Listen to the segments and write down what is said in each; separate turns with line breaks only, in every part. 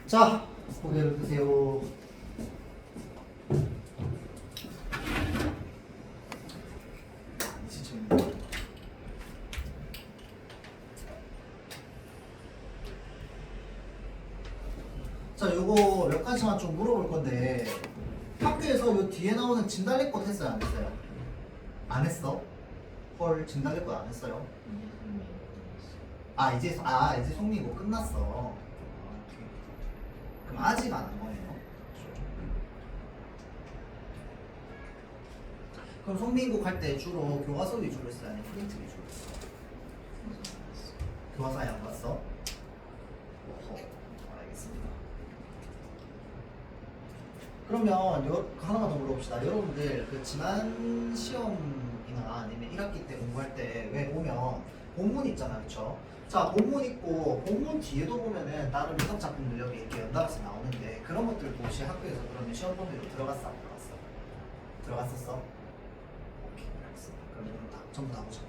자, 고개를 드세요. 자, 요거 몇 가지만 좀 물어볼 건데 학교에서 요 뒤에 나오는 진달래꽃 했어요? 안 했어요? 안 했어? 헐, 진달래꽃 안 했어요? 이제 성미고 끝났어. 오케이. 그럼 아직 안 한 거네요. 그럼 성미고 할 때 주로 교과서 위주로 했어요? 아니면 프린트 위주로 했어? 교과서 아예 안 봤어? 어허, 알겠습니다. 그러면 하나만 더 물어봅시다. 여러분들 그 지난 시험이나 아니면 1학기 때 공부할 때 왜 오면 본문 있잖아, 그쵸? 자, 본문 있고 본문 뒤에도 보면은 다른 미적 작품들 여기 이렇게 연달아서 나오는데 그런 것들도 혹시 학교에서 그러면 시험 범위로 들어갔어? 안 들어갔어? 들어갔었어? 오케이, 알겠습니다. 그러면 다 전부 다 보자.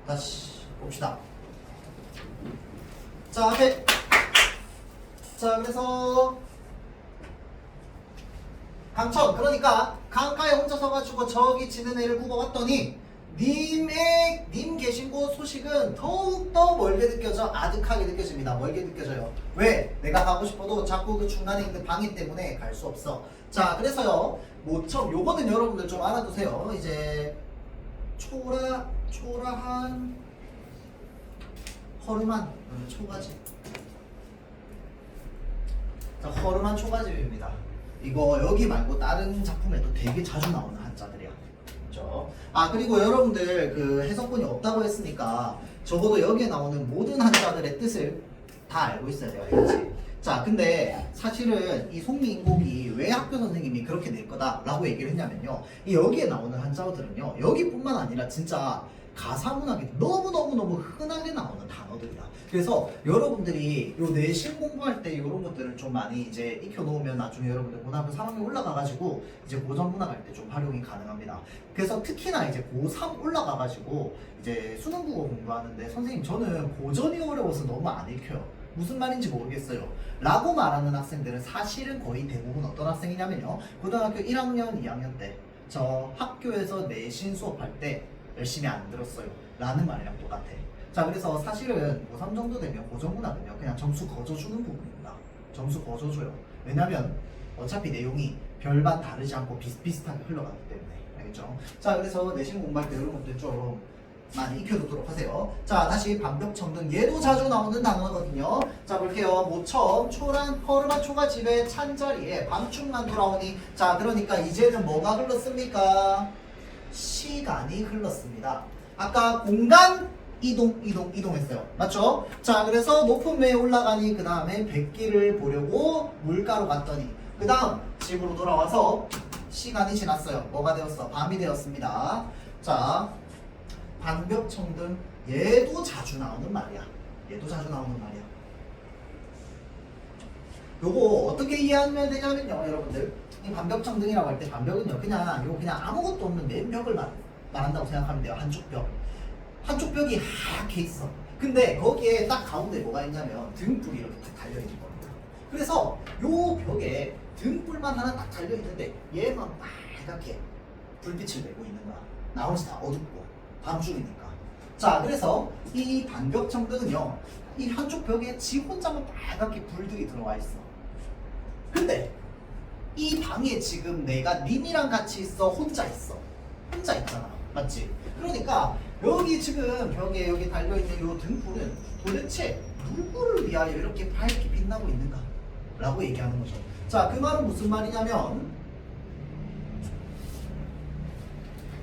다시 봅시다. 자, 앞에. 자, 그래서 강천, 그러니까 강가에 혼자 서가지고 저기 지는 애를 굽어봤더니 님 계신 곳 소식은 더욱더 멀게 느껴져, 아득하게 느껴집니다. 멀게 느껴져요. 왜? 내가 가고 싶어도 자꾸 그 중간에 있는 방해 때문에 갈 수 없어. 자, 그래서요, 모처럼 요거는 여러분들 좀 알아두세요. 이제 초라한 허름한 초가집. 자, 허름한 초가집입니다. 이거 여기 말고 다른 작품에도 되게 자주 나오는 한자들이야. 그렇죠? 그리고 여러분들 그 해석본이 없다고 했으니까 적어도 여기에 나오는 모든 한자들의 뜻을 다 알고 있어야 돼요. 알겠지? 자, 근데 사실은 이 송미인곡이 왜 학교 선생님이 그렇게 낼 거다라고 얘기를 했냐면요. 이 여기에 나오는 한자어들은요. 여기뿐만 아니라 진짜 가사문학에 너무너무 흔하게 나오는 단어들이야. 그래서 여러분들이 요 내신 공부할 때 이런 것들을 좀 많이 이제 익혀놓으면 나중에 여러분들 고등학교 3학년 올라가가지고 이제 고전문학 할 때 좀 활용이 가능합니다. 그래서 특히나 이제 고3 올라가가지고 이제 수능국어 공부하는데 선생님 저는 고전이 어려워서 너무 안 읽혀요. 무슨 말인지 모르겠어요. 라고 말하는 학생들은 사실은 거의 대부분 어떤 학생이냐면요. 고등학교 1학년, 2학년 때 저 학교에서 내신 수업할 때 열심히 안 들었어요. 라는 말이랑 똑같아. 자, 그래서 사실은 고3 정도 되면 고전문학은요 그냥 점수 거저주는 부분입니다. 점수 거저줘요. 왜냐면 어차피 내용이 별반 다르지 않고 비슷비슷하게 흘러가기 때문에. 알겠죠? 자, 그래서 내신 공부할 때 이런 것들 좀 많이 익혀두도록 하세요. 자, 다시 반벽청등. 얘도 자주 나오는 단어거든요. 자, 볼게요. 모처럼 허름한 초가집의 찬자리에 밤중만 돌아오니. 자, 그러니까 이제는 뭐가 흘렀습니까? 시간이 흘렀습니다. 아까 공간 이동했어요. 맞죠? 자, 그래서 높은 매에 올라가니 그 다음에 백기를 보려고 물가로 갔더니 그 다음 집으로 돌아와서 시간이 지났어요. 뭐가 되었어? 밤이 되었습니다. 자, 반벽청등. 얘도 자주 나오는 말이야. 요거 어떻게 이해하면 되냐면요, 여러분들. 이 반벽청등이라고 할 때 반벽은요, 그냥 아무것도 없는 맨 벽을 말한다고 생각하면 돼요. 한쪽 벽이 하얗게 있어. 근데 거기에 딱 가운데 뭐가 있냐면 등불이 이렇게 딱 달려있는 겁니다. 그래서 요 벽에 등불만 하나 딱 달려있는데 얘만 빨갛게 불빛을 내고 있는 거야. 나머지 다 어둡고 밤중이니까. 자, 그래서 이 반벽청등은요, 이 한쪽 벽에 지 혼자만 빨갛게 불들이 들어와 있어. 근데 이 방에 지금 내가 님이랑 같이 있어? 혼자 있잖아. 맞지? 그러니까 여기 지금 벽에 여기 달려있는 이 등불은 도대체 누구를 위하여 이렇게 밝게 빛나고 있는가? 라고 얘기하는 거죠. 자, 그 말은 무슨 말이냐면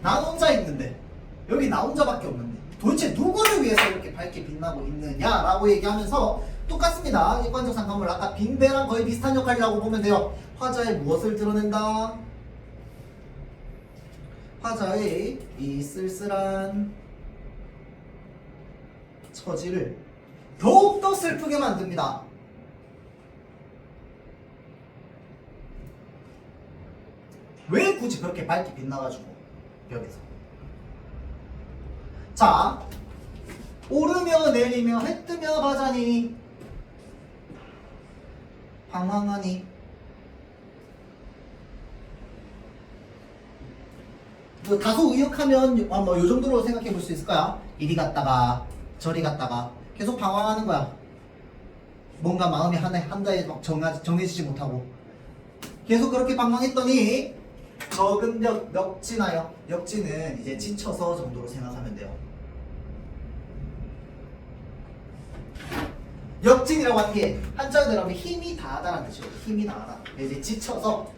나 혼자 있는데 여기 나 혼자밖에 없는데 도대체 누구를 위해서 이렇게 밝게 빛나고 있느냐라고 얘기하면서 똑같습니다. 일관적 상관물 아까 빈대랑 거의 비슷한 역할이라고 보면 돼요. 화자의 무엇을 드러낸다? 화자의 이 쓸쓸한 처지를 더욱더 슬프게 만듭니다. 왜 굳이 그렇게 밝게 빛나가지고 벽에서. 자, 오르며 내리며 해 뜨며 가자니 방황하니. 뭐 다소 의역하면 뭐 요 정도로 생각해 볼 수 있을까요? 이리 갔다가 저리 갔다가 계속 방황하는 거야. 뭔가 마음이 한다에 막 정해지지 못하고 계속 그렇게 방황했더니 적은 역진하여. 역진은 이제 지쳐서 정도로 생각하면 돼요. 역진이라고 하는 게 한자로 들어가면 힘이 다하다는 뜻이에요. 힘이 다하다. 이제 지쳐서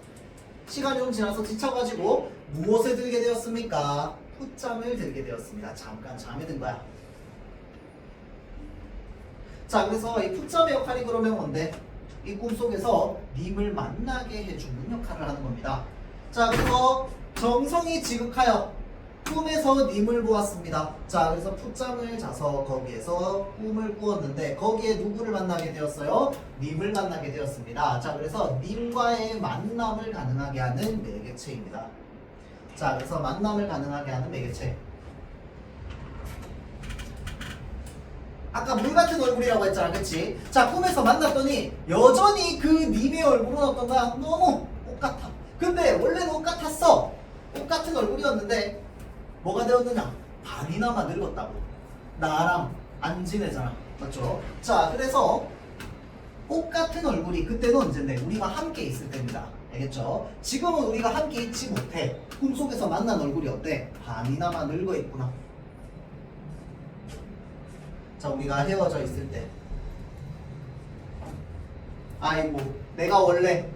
시간이 좀 지나서 지쳐가지고 무엇에 들게 되었습니까? 풋잠을 들게 되었습니다. 잠깐 잠에 든 거야. 자, 그래서 이 풋잠의 역할이 그러면 뭔데? 이 꿈속에서 님을 만나게 해주는 역할을 하는 겁니다. 자, 그래서 정성이 지극하여 꿈에서 님을 보았습니다. 자, 그래서 풋잠을 자서 거기에서 꿈을 꾸었는데 거기에 누구를 만나게 되었어요? 님을 만나게 되었습니다. 자, 그래서 님과의 만남을 가능하게 하는 매개체입니다. 자, 그래서 만남을 가능하게 하는 매개체. 아까 물 같은 얼굴이라고 했잖아, 그치? 자, 꿈에서 만났더니 여전히 그 님의 얼굴은 어떤가? 너무 똑같아. 근데 원래는 똑같았어. 똑같은 얼굴이었는데 뭐가 되었느냐? 반이나마 늙었다고. 나랑 안 지내잖아, 맞죠? 자, 그래서 똑같은 얼굴이 그때는 언젠데 우리가 함께 있을 때입니다. 알겠죠? 지금은 우리가 함께 있지 못해. 꿈속에서 만난 얼굴이 어때? 반이나마 늙어 있구나. 자, 우리가 헤어져 있을 때 아이고 내가 원래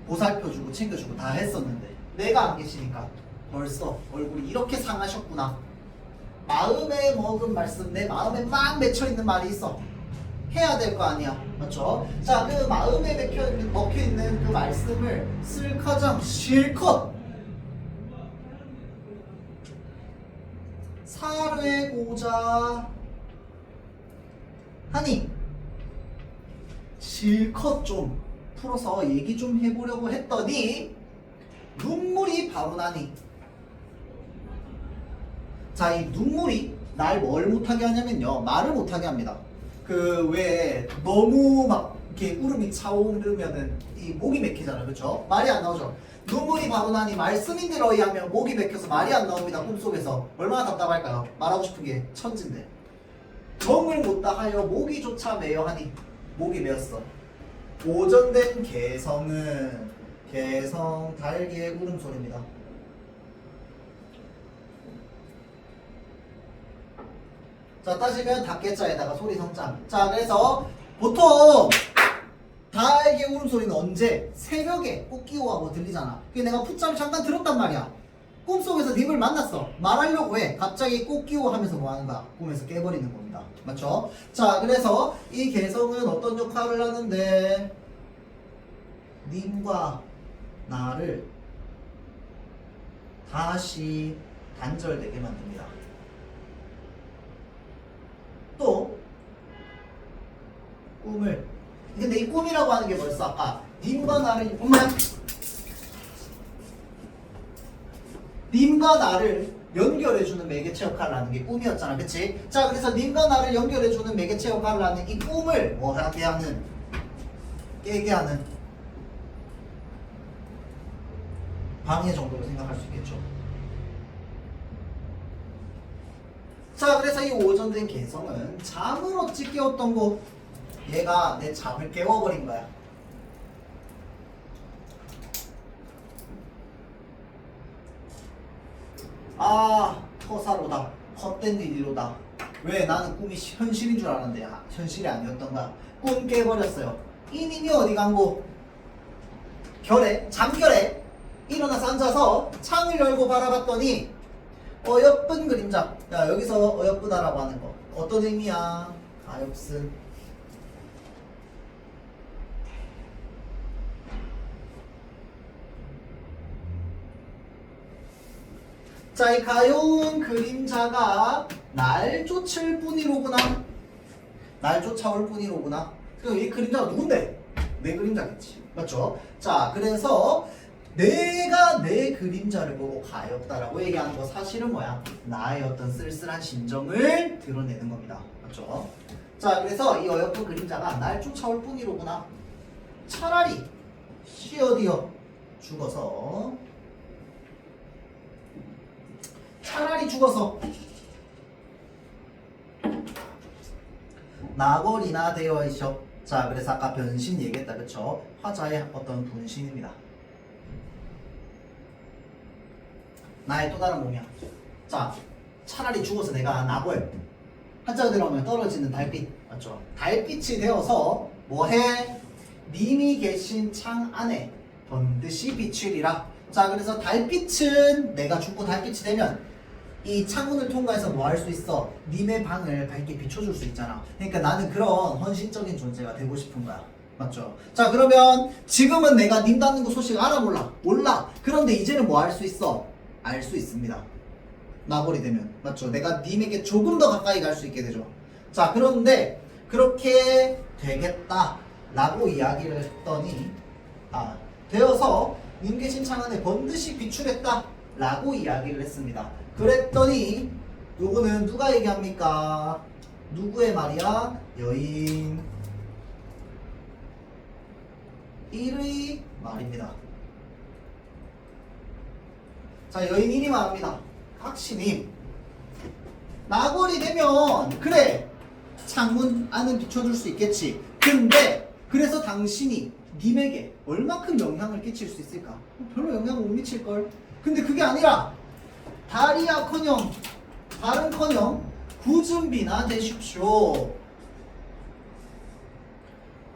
보살펴주고 챙겨주고 다 했었는데 내가 안 계시니까 벌써 얼굴이 이렇게 상하셨구나. 마음에 먹은 말씀, 내 마음에 막 맺혀있는 말이 있어. 해야 될 거 아니야, 맞죠? 자, 그 마음에 먹혀있는 그 말씀을 쓸커녕 실컷 사뢰고자 하니 실컷 좀 풀어서 얘기 좀 해보려고 했더니 눈물이 바로 나니. 자, 이 눈물이 날 뭘 못하게 하냐면요, 말을 못하게 합니다. 그 왜 너무 막 이렇게 울음이 차오르면은 이 목이 맥히잖아요, 그렇죠? 말이 안 나오죠. 눈물이 바로 나니 말씀인들에 의하면 목이 맥혀서 말이 안 나옵니다. 꿈속에서 얼마나 답답할까요? 말하고 싶은 게 천진데 정을 못 다하여 목이조차 메어하니. 목이 메었어. 오전된 개성은 개성 달기의 울음소리입니다. 자, 따지면 닭개자에다가 소리성자. 자, 그래서 보통 달기의 울음소리는 언제? 새벽에 꽃기호하고 들리잖아. 그게 내가 풋잠을 잠깐 들었단 말이야. 꿈속에서 님을 만났어. 말하려고 해. 갑자기 꽃기호 하면서 뭐 하는 거야? 꿈에서 깨버리는 겁니다. 맞죠? 자, 그래서 이 개성은 어떤 역할을 하는데 님과 나를 다시 단절되게 만듭니다. 또 꿈을, 근데 이 꿈이라고 하는 게 벌써 아까 님과 나를 님과 나를 연결해주는 매개체 역할을 하는 게 꿈이었잖아, 그치? 자, 그래서 님과 나를 연결해주는 매개체 역할을 하는 이 꿈을 뭐 하게 하는, 깨게 하는 방해 정도로 생각할 수 있겠죠. 자, 그래서 이 오전된 개성은 잠을 어찌 깨웠던 거, 얘가 내 잠을 깨워버린 거야. 아, 터사로다. 헛된 일이로다. 왜? 나는 꿈이 현실인 줄 알았는데 현실이 아니었던가. 꿈 깨버렸어요. 이 님이 어디 간고? 결에, 잠결에 일어나서 앉아서 창을 열고 바라봤더니 어여쁜 그림자. 야, 여기서 어여쁘다라고 하는 거 어떤 의미야? 가엾은. 자, 이 가여운 그림자가 날 쫓을 뿐이로구나. 날 쫓아올 뿐이로구나. 그럼 이 그림자가 누군데? 내 그림자겠지, 맞죠? 자, 그래서 내가 내 그림자를 보고 가엾다라고 얘기하는 거 사실은 뭐야? 나의 어떤 쓸쓸한 심정을 드러내는 겁니다. 맞죠? 자, 그래서 이 어여쁜 그림자가 날 쫓아올 뿐이로구나. 차라리 쉬어디어 죽어서 차라리 죽어서 나골이나 되어 있어. 자, 그래서 아까 변신 얘기했다, 그쵸? 화자의 어떤 분신입니다. 나의 또 다른 몸이야. 자, 차라리 죽어서 내가 나골. 한자가 들어가면 떨어지는 달빛, 맞죠? 달빛이 되어서 뭐해? 님이 계신 창 안에 번듯이 비추리라. 자, 그래서 달빛은 내가 죽고 달빛이 되면 이 창문을 통과해서 뭐 할 수 있어? 님의 방을 밝게 비춰줄 수 있잖아. 그러니까 나는 그런 헌신적인 존재가 되고 싶은 거야. 맞죠? 자, 그러면 지금은 내가 님 닿는 거 소식 알아 몰라? 몰라. 그런데 이제는 뭐 할 수 있어? 알 수 있습니다. 나골이 되면. 맞죠? 내가 님에게 조금 더 가까이 갈 수 있게 되죠. 자, 그런데 그렇게 되겠다 라고 이야기를 했더니 되어서 님 계신 창 안에 번듯이 비추겠다 라고 이야기를 했습니다. 그랬더니 요거는 누가 얘기합니까? 누구의 말이야? 여인 1의 말입니다. 자, 여인 1이 말합니다. 각시님, 나골이 되면 그래 창문 안은 비춰줄 수 있겠지. 근데 그래서 당신이 님에게 얼마큼 영향을 끼칠 수 있을까? 별로 영향을 못 미칠걸. 근데 그게 아니라 다리야커녕 다른커녕 굳은비나 되십시오.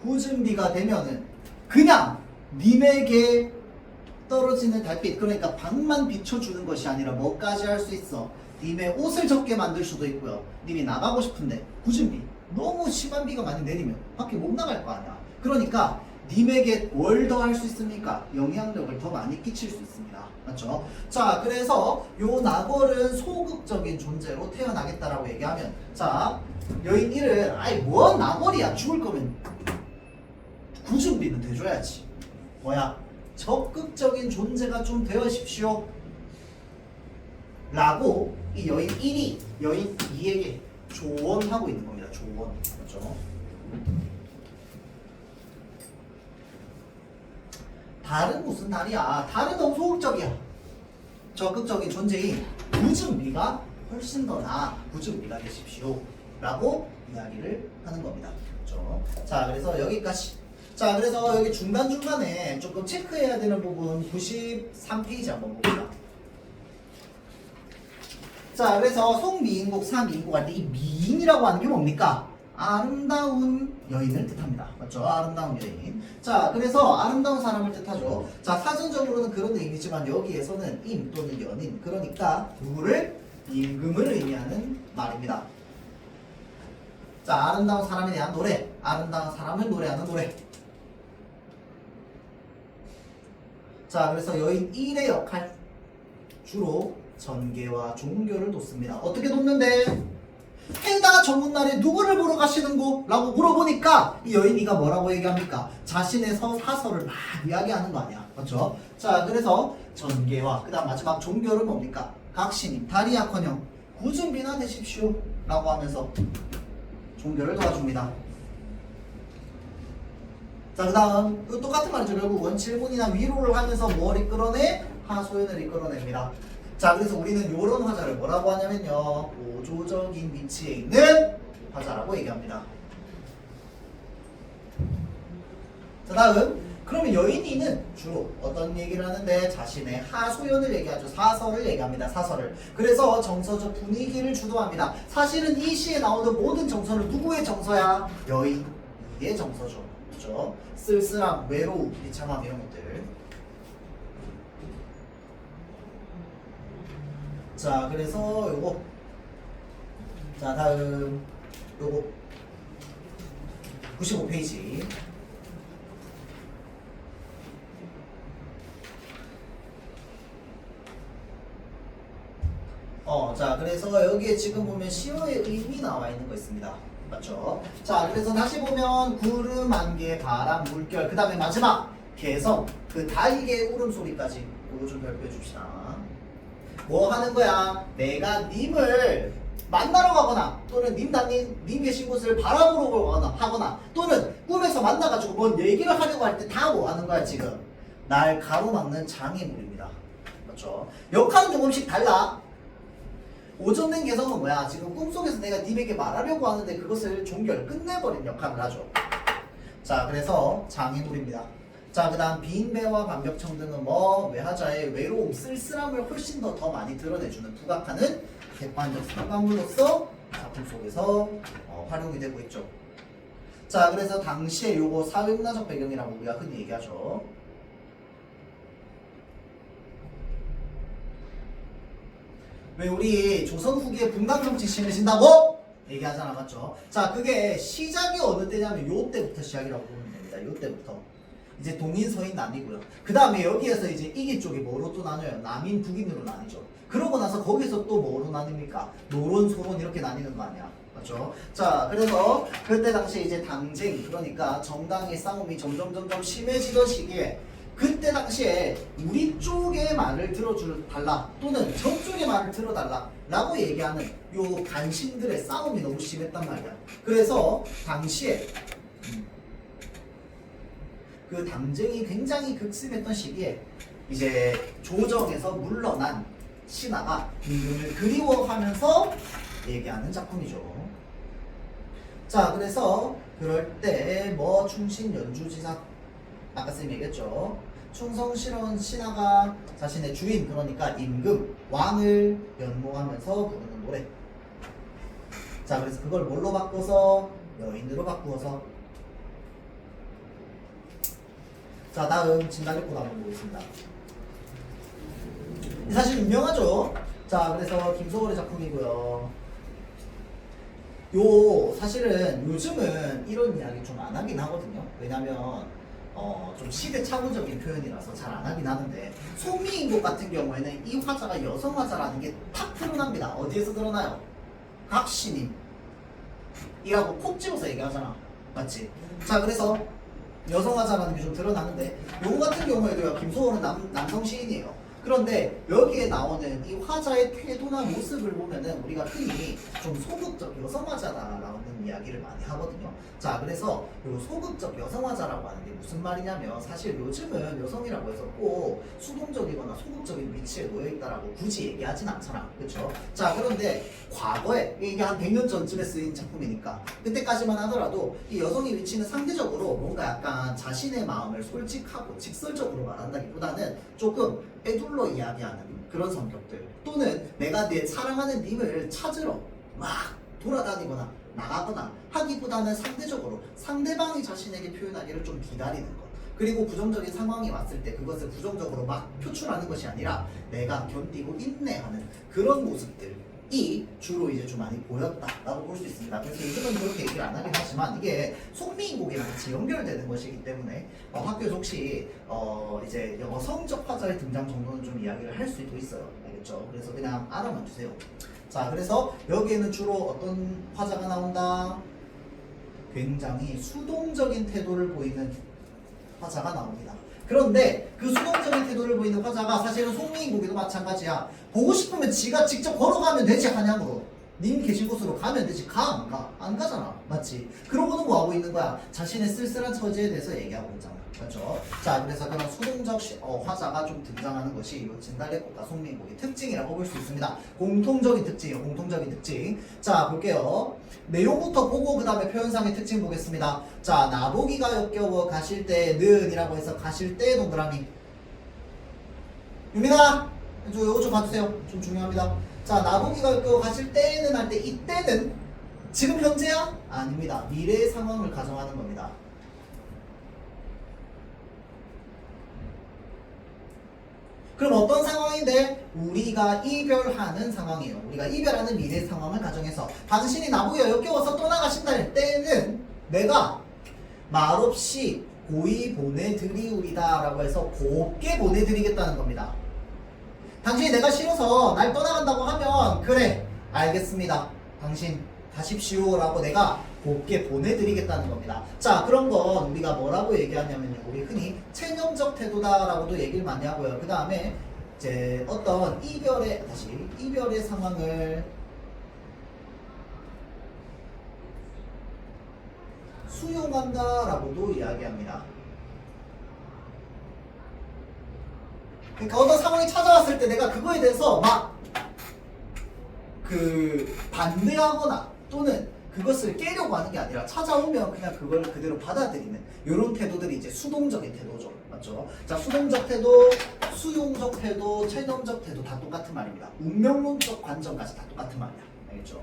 굳은비가 되면은 그냥 님에게 떨어지는 달빛, 그러니까 방만 비춰주는 것이 아니라 뭐까지 할 수 있어? 님의 옷을 젖게 만들 수도 있고요. 님이 나가고 싶은데 굳은 비, 너무 심한 비가 많이 내리면 밖에 못 나갈 거 아니야. 그러니까 님에게 뭘 더 할 수 있습니까? 영향력을 더 많이 끼칠 수 있습니다. 맞죠? 자, 그래서 요 나골은 소극적인 존재로 태어나겠다라고 얘기하면, 자, 여인 1은 아이 뭐 나골이야, 죽을 거면 굳은 비는 돼줘야지. 뭐야? 적극적인 존재가 좀 되어십시오 라고 이 여인 1이 여인 2에게 조언하고 있는 겁니다. 조언. 그렇죠? 달은 무슨 달이야? 달은 너무 소극적이야. 적극적인 존재인 굳은비가 훨씬 더 나아. 굳은비가 되십시오 라고 이야기를 하는 겁니다. 그렇죠? 자, 그래서 여기까지. 자, 그래서 여기 중간중간에 조금 체크해야 되는 부분 93페이지 한번 봅니다. 자, 그래서 송미인곡, 사미인곡 할 때 이 미인이라고 하는 게 뭡니까? 아름다운 여인을 뜻합니다. 맞죠? 아름다운 여인. 자, 그래서 아름다운 사람을 뜻하죠. 자, 사전적으로는 그런 의미지만 여기에서는 임 또는 연인, 그러니까 누구를? 임금을 의미하는 말입니다. 자, 아름다운 사람에 대한 노래, 아름다운 사람을 노래하는 노래. 자, 그래서 여인 1의 역할, 주로 전개와 종교를 돕습니다. 어떻게 돕는데? 해당 전문날에 누구를 보러 가시는고? 라고 물어보니까 이 여인이가 뭐라고 얘기합니까? 자신의 사설을 막 이야기하는 거 아니야. 맞죠? 자, 그래서 전개와 그 다음 마지막 종교를 뭡니까? 각신님, 다리야커녕 굳은비나 되십시오 라고 하면서 종교를 도와줍니다. 자, 그 다음 똑같은 말이죠. 결국은 질문이나 위로를 하면서 뭘 이끌어내? 하소연을 이끌어냅니다. 자, 그래서 우리는 이런 화자를 뭐라고 하냐면요, 보조적인 위치에 있는 화자라고 얘기합니다. 자, 다음, 그러면 여인이는 주로 어떤 얘기를 하는데? 자신의 하소연을 얘기하죠. 사설을 얘기합니다. 사설을. 그래서 정서적 분위기를 주도합니다. 사실은 이 시에 나오는 모든 정서는 누구의 정서야? 여인의 정서죠. 그렇죠? 쓸쓸함, 외로움, 비참함 이런 것들. 자, 그래서 요거. 자, 다음 요거 95페이지. 자, 그래서 여기에 지금 보면 시어의 의미 나와 있는 거 있습니다. 맞죠? 자, 그래서 다시 보면 구름, 안개, 바람, 물결, 그 다음에 마지막 개성, 그 달개 울음소리까지 그거 좀 별표해 줍시다. 뭐 하는 거야? 내가 님을 만나러 가거나 또는 님 계신 곳을 바라보러 하거나 또는 꿈에서 만나가지고 뭔 얘기를 하려고 할 때 다 뭐 하는 거야 지금? 날 가로막는 장애물입니다. 그렇죠? 역할은 조금씩 달라. 오전된 개성은 뭐야? 지금 꿈속에서 내가 님에게 말하려고 하는데 그것을 종결 끝내버린 역할을 하죠. 자, 그래서 장애물입니다. 자, 그 다음 빈배와 반벽청 등은 뭐 외하자의 외로움, 쓸쓸함을 훨씬 더 많이 드러내주는 부각하는 객관적 상관물로서 작품 속에서 활용이 되고 있죠. 자, 그래서 당시에 요거 사회문화적 배경이라고 우리가 흔히 얘기하죠. 왜 우리 조선 후기에 분단 정치 심해진다고 얘기하잖아, 맞죠? 자, 그게 시작이 어느 때냐면 요 때부터 시작이라고 보면 됩니다. 요 때부터. 이제 동인 서인 나뉘고요. 그 다음에 여기에서 이제 이기 쪽이 뭐로 또 나뉘어요? 남인 북인으로 나뉘죠. 그러고 나서 거기서 또 뭐로 나뉩니까? 노론 소론 이렇게 나뉘는 거 아니야, 맞죠? 자, 그래서 그때 당시 이제 당쟁, 그러니까 정당의 싸움이 점점 심해지던 시기에 그때 당시에 우리 쪽의 말을 들어달라 또는 저쪽의 말을 들어달라 라고 얘기하는 요 간신들의 싸움이 너무 심했단 말이야. 그래서 당시에 그 당쟁이 굉장히 극심했던 시기에 이제 조정에서 물러난 신하가 임금을 그리워하면서 얘기하는 작품이죠. 자, 그래서 그럴 때 뭐 충신 연주지사 아까 쌤이 얘기했죠. 충성스러운 신하가 자신의 주인 그러니까 임금, 왕을 연모하면서 부르는 노래. 자, 그래서 그걸 뭘로 바꿔서 여인으로 바꾸어서. 자, 다음 진달래꽃 한번 보겠습니다. 사실 유명하죠. 자, 그래서 김소월의 작품이고요. 사실은 요즘은 이런 이야기 좀 안 하긴 하거든요. 왜냐면 좀 시대착오적인 표현이라서 잘 안 하긴 하는데 송미인곡 같은 경우에는 이 화자가 여성 화자라는 게 탁 드러납니다. 어디에서 드러나요? 각신임 이라고 콕 집어서 얘기하잖아, 맞지? 자, 그래서 여성 화자라는 게 좀 드러나는데 요거 같은 경우에도요, 김소월은 남성 시인이에요. 그런데 여기에 나오는 이 화자의 태도나 모습을 보면은 우리가 흔히 좀 소극적 여성 화자다라는 이야기를 많이 하거든요. 자, 그래서 요 소극적 여성 화자라고 하는 게 무슨 말이냐면 사실 요즘은 여성이라고 해서 꼭 수동적이거나 소극적인 위치에 놓여있다라고 굳이 얘기하진 않잖아, 그렇죠? 자, 그런데 과거에 이게 한 100년 전쯤에 쓰인 작품이니까 그때까지만 하더라도 이 여성의 위치는 상대적으로 뭔가 약간 자신의 마음을 솔직하고 직설적으로 말한다기보다는 조금 빼둘러 이야기하는 그런 성격들, 또는 내가 내 사랑하는 님을 찾으러 막 돌아다니거나 나가거나 하기보다는 상대적으로 상대방이 자신에게 표현하기를 좀 기다리는 것, 그리고 부정적인 상황이 왔을 때 그것을 부정적으로 막 표출하는 것이 아니라 내가 견디고 인내하는 그런 모습들이 주로 이제 좀 많이 보였다라고 볼 수 있습니다. 그래서 요즘은 그렇게 얘기를 안 하긴 하지만 이게 송미인곡이랑 같이 연결되는 것이기 때문에 학교에서 혹시 이제 여성적 화자의 등장 정도는 좀 이야기를 할 수도 있어요. 알겠죠? 그래서 그냥 알아만 주세요. 자, 그래서 여기에는 주로 어떤 화자가 나온다? 굉장히 수동적인 태도를 보이는 화자가 나옵니다. 그런데 그 수동적인 태도를 보이는 화자가 사실은 송미인곡에도 마찬가지야. 보고 싶으면 지가 직접 걸어가면 되지, 한양으로. 님 계신 곳으로 가면 되지. 가, 안 가? 안 가잖아, 맞지? 그러고는 뭐 하고 있는 거야? 자신의 쓸쓸한 처지에 대해서 얘기하고 있잖아, 그렇죠? 자, 그래서 그런 수동적 화자가 좀 등장하는 것이 이 진달래꽃과 송미인곡의 특징이라고 볼 수 있습니다. 공통적인 특징이요, 공통적인 특징. 자, 볼게요. 내용부터 보고 그 다음에 표현상의 특징 보겠습니다. 자, 나보기가 역겨워 가실 때는 이라고 해서 가실 때 동그라미. 유민아, 이거 좀 봐주세요. 좀 중요합니다. 자, 나보기가 역겨워 가실 때는 할 때 이때는 지금 현재야? 아닙니다. 미래의 상황을 가정하는 겁니다. 그럼 어떤 상황인데? 우리가 이별하는 상황이에요. 우리가 이별하는 미래 상황을 가정해서 당신이 나보기가 역겨워서 떠나가신다는 때는 내가 말없이 고이 보내드리우리다 라고 해서 곱게 보내드리겠다는 겁니다. 당신이 내가 싫어서 날 떠나간다고 하면 그래, 알겠습니다. 당신 가십시오라고 내가 곱게 보내드리겠다는 겁니다. 자, 그런 건 우리가 뭐라고 얘기하냐면요. 우리 흔히 체념적 태도다라고도 얘기를 많이 하고요. 그 다음에 이제 어떤 이별의 상황을 수용한다라고도 이야기합니다. 그러니까 어떤 상황이 찾아왔을 때 내가 그거에 대해서 막 반대하거나 또는 그것을 깨려고 하는 게 아니라 찾아오면 그냥 그걸 그대로 받아들이는 이런 태도들이 이제 수동적인 태도죠. 맞죠? 자, 수동적 태도, 수용적 태도, 체념적 태도 다 똑같은 말입니다. 운명론적 관점까지 다 똑같은 말이야. 알겠죠?